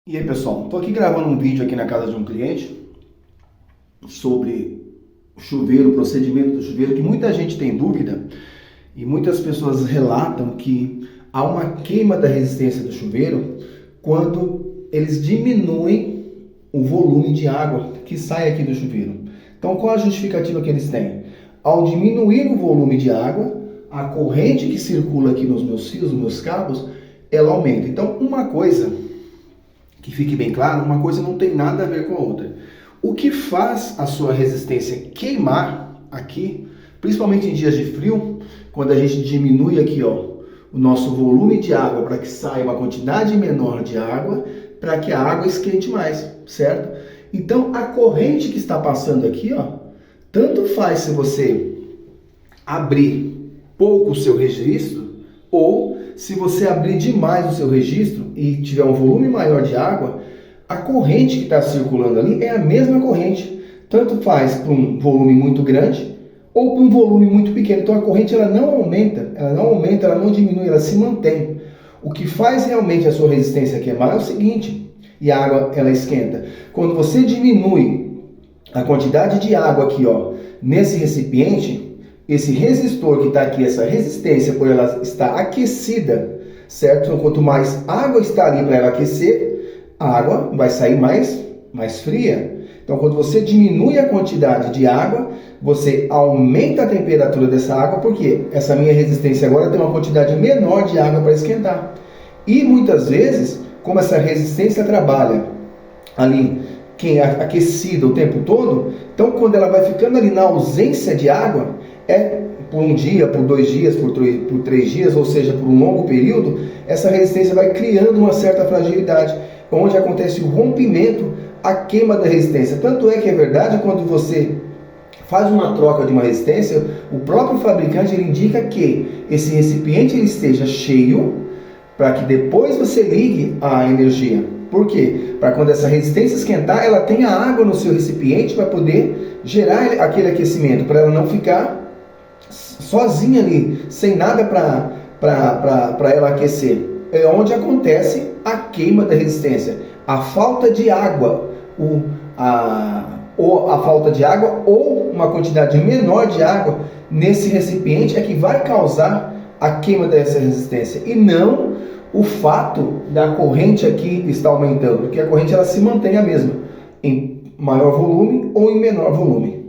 E aí pessoal, estou aqui gravando um vídeo aqui na casa de um cliente sobre o chuveiro, o procedimento do chuveiro, que muita gente tem dúvida e muitas pessoas relatam que há uma queima da resistência do chuveiro quando eles diminuem o volume de água que sai aqui do chuveiro. Então qual a justificativa que eles têm? Ao diminuir o volume de água, a corrente que circula aqui nos meus fios, nos meus cabos, ela aumenta. Então uma coisa que fique bem claro, uma coisa não tem nada a ver com a outra. O que faz a sua resistência queimar aqui, principalmente em dias de frio, quando a gente diminui aqui, ó, o nosso volume de água para que saia uma quantidade menor de água, para que a água esquente mais, certo? Então a corrente que está passando aqui, ó, tanto faz se você abrir pouco o seu registro, ou se você abrir demais o seu registro e tiver um volume maior de água, a corrente que está circulando ali é a mesma corrente. Tanto faz para um volume muito grande ou para um volume muito pequeno. Então a corrente ela não aumenta, ela não diminui, ela se mantém. O que faz realmente a sua resistência queimar é o seguinte, e a água ela esquenta. Quando você diminui a quantidade de água aqui, ó, nesse recipiente, esse resistor que está aqui, essa resistência, por ela estar aquecida, certo? Então, quanto mais água está ali para ela aquecer, a água vai sair mais fria. Então, quando você diminui a quantidade de água, você aumenta a temperatura dessa água, porque essa minha resistência agora tem uma quantidade menor de água para esquentar. E muitas vezes, como essa resistência trabalha ali, aquecida o tempo todo, então quando ela vai ficando ali na ausência de água, por um dia, por 2 dias, por 3 dias, ou seja, por um longo período, essa resistência vai criando uma certa fragilidade, onde acontece o rompimento, a queima da resistência. Tanto é que é verdade, quando você faz uma troca de uma resistência, o próprio fabricante ele indica que esse recipiente ele esteja cheio, para que depois você ligue a energia. Por quê? Para quando essa resistência esquentar, ela tenha água no seu recipiente para poder gerar aquele aquecimento, para ela não ficar sozinha ali, sem nada para ela aquecer. É onde acontece a queima da resistência. A falta de água, ou a falta de água ou uma quantidade menor de água nesse recipiente é que vai causar a queima dessa resistência, e não o fato da corrente aqui estar aumentando, porque a corrente ela se mantém a mesma, em maior volume ou em menor volume.